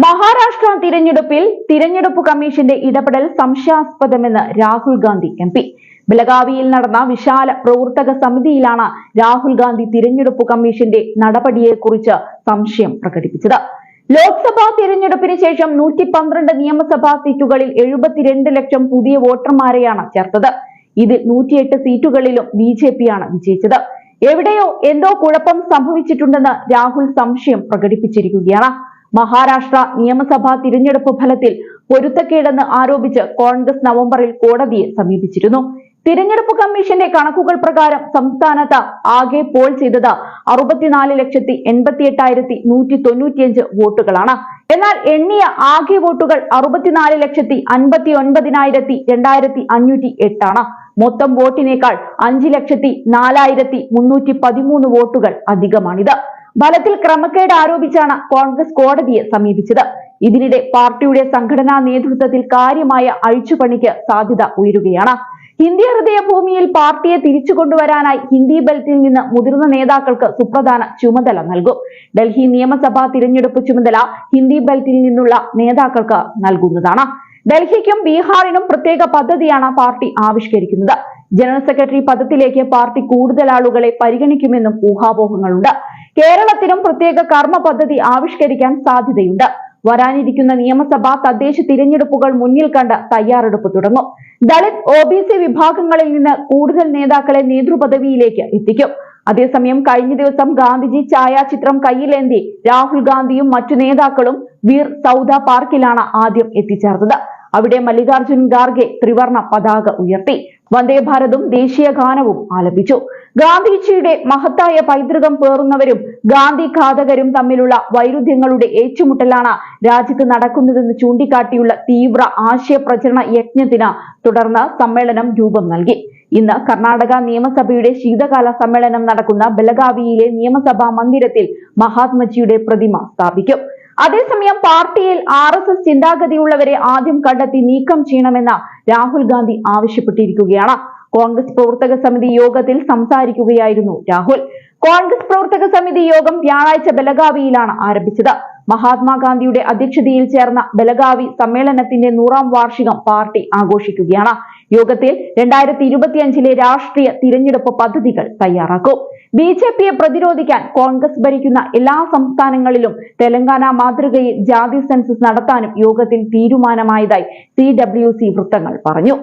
മഹാരാഷ്ട്ര തിരഞ്ഞെടുപ്പ് കമ്മീഷന്റെ ഇടപെടൽ സംശയാസ്പദമെന്ന് രാഹുൽ ഗാന്ധി MP. ബലഗാവിയിൽ നടന്ന വിശാല പ്രവർത്തക സമിതിയിലാണ് രാഹുൽ ഗാന്ധി തിരഞ്ഞെടുപ്പ് കമ്മീഷന്റെ നടപടിയെക്കുറിച്ച് സംശയം പ്രകടിപ്പിച്ചത്. ലോക്സഭാ തിരഞ്ഞെടുപ്പിന് ശേഷം 112 നിയമസഭാ സീറ്റുകളിൽ 72 ലക്ഷം പുതിയ വോട്ടർമാരെയാണ് ചേർത്തത്. ഇതിൽ 108 സീറ്റുകളിലും BJP-യാണ് വിജയിച്ചത്. എവിടെയോ എന്തോ കുഴപ്പം സംഭവിച്ചിട്ടുണ്ടെന്ന് രാഹുൽ സംശയം പ്രകടിപ്പിച്ചിരിക്കുകയാണ്. മഹാരാഷ്ട്ര നിയമസഭാ തിരഞ്ഞെടുപ്പ് ഫലത്തിൽ പൊരുത്തക്കേടെന്ന് ആരോപിച്ച് കോൺഗ്രസ് നവംബറിൽ കോടതിയെ സമീപിച്ചിരുന്നു. തിരഞ്ഞെടുപ്പ് കമ്മീഷന്റെ കണക്കുകൾ പ്രകാരം സംസ്ഥാനത്ത് ആകെ പോൾ ചെയ്തത് 64,88,195 വോട്ടുകളാണ്. എന്നാൽ എണ്ണിയ ആകെ വോട്ടുകൾ 64,59,2,508 ആണ്. മൊത്തം വോട്ടിനേക്കാൾ 5,04,313 വോട്ടുകൾ അധികമാണിത്. ഫലത്തിൽ ക്രമക്കേട് ആരോപിച്ചാണ് കോൺഗ്രസ് കോടതിയെ സമീപിച്ചത്. ഇതിനിടെ പാർട്ടിയുടെ സംഘടനാ നേതൃത്വത്തിൽ കാര്യമായ അഴിച്ചുപണിക്ക് സാധ്യത ഉയരുകയാണ്. ഹിന്ദി ഹൃദയഭൂമിയിൽ പാർട്ടിയെ തിരിച്ചു കൊണ്ടുവരാനായി ഹിന്ദി ബെൽറ്റിൽ നിന്ന് മുതിർന്ന നേതാക്കൾക്ക് സുപ്രധാന ചുമതല നൽകും. ഡൽഹി നിയമസഭാ തിരഞ്ഞെടുപ്പ് ചുമതല ഹിന്ദി ബെൽറ്റിൽ നിന്നുള്ള നേതാക്കൾക്ക് നൽകുന്നതാണ്. ഡൽഹിക്കും ബീഹാറിനും പ്രത്യേക പദ്ധതിയാണ് പാർട്ടി ആവിഷ്കരിക്കുന്നത്. ജനറൽ സെക്രട്ടറി പദത്തിലേക്ക് പാർട്ടി കൂടുതൽ ആളുകളെ പരിഗണിക്കുമെന്നും ഊഹാപോഹങ്ങളുണ്ട്. കേരളത്തിനും പ്രത്യേക കർമ്മ പദ്ധതി ആവിഷ്കരിക്കാൻ സാധ്യതയുണ്ട്. വരാനിരിക്കുന്ന നിയമസഭാ തദ്ദേശ തിരഞ്ഞെടുപ്പുകൾ മുന്നിൽ കണ്ട് തയ്യാറെടുപ്പ് തുടങ്ങും. ദളിത് OBC വിഭാഗങ്ങളിൽ നിന്ന് കൂടുതൽ നേതാക്കളെ നേതൃപദവിയിലേക്ക് എത്തിക്കും. അതേസമയം കഴിഞ്ഞ ദിവസം ഗാന്ധിജി ഛായാചിത്രം കയ്യിലേന്തി രാഹുൽ ഗാന്ധിയും മറ്റു നേതാക്കളും വീർ സൗദ പാർക്കിലാണ് ആദ്യം എത്തിച്ചേർന്നത്. അവിടെ മല്ലികാർജുൻ ഖാർഗെ ത്രിവർണ പതാക ഉയർത്തി വന്ദേ ഭാരതും ദേശീയ ഗാനവും ആലപിച്ചു. ഗാന്ധിജിയുടെ മഹത്തായ പൈതൃകം പേറുന്നവരും ഗാന്ധി ഘാതകരും തമ്മിലുള്ള വൈരുദ്ധ്യങ്ങളുടെ ഏറ്റുമുട്ടലാണ് രാജ്യത്ത് നടക്കുന്നതെന്ന് ചൂണ്ടിക്കാട്ടിയുള്ള തീവ്ര ആശയപ്രചരണ യജ്ഞത്തിന് തുടർന്ന് സമ്മേളനം രൂപം നൽകി. ഇന്ന് കർണാടക നിയമസഭയുടെ ശീതകാല സമ്മേളനം നടക്കുന്ന ബലഗാവിയിലെ നിയമസഭാ മന്ദിരത്തിൽ മഹാത്മജിയുടെ പ്രതിമ സ്ഥാപിക്കും. അതേസമയം പാർട്ടിയിൽ RSS ചിന്താഗതിയുള്ളവരെ ആദ്യം കണ്ടെത്തി നീക്കം ചെയ്യണമെന്ന് രാഹുൽ ഗാന്ധി ആവശ്യപ്പെട്ടിരിക്കുകയാണ്. കോൺഗ്രസ് പ്രവർത്തക സമിതി യോഗത്തിൽ സംസാരിക്കുകയായിരുന്നു രാഹുൽ. കോൺഗ്രസ് പ്രവർത്തക സമിതി യോഗം വ്യാഴാഴ്ച ബലഗാവിയിലാണ് ആരംഭിച്ചത്. മഹാത്മാഗാന്ധിയുടെ അധ്യക്ഷതയിൽ ചേർന്ന ബലഗാവി സമ്മേളനത്തിന്റെ 100ാം വാർഷികം പാർട്ടി ആഘോഷിക്കുകയാണ്. യോഗത്തിൽ 2025-ലെ രാഷ്ട്രീയ തിരഞ്ഞെടുപ്പ് പദ്ധതികൾ തയ്യാറാക്കും. BJP-യെ പ്രതിരോധിക്കാൻ കോൺഗ്രസ് ഭരിക്കുന്ന എല്ലാ സംസ്ഥാനങ്ങളിലും തെലങ്കാന മാതൃകയിൽ ജാതി സെൻസസ് നടത്താനും യോഗത്തിൽ തീരുമാനമായതായി CWC വൃത്തങ്ങൾ പറഞ്ഞു.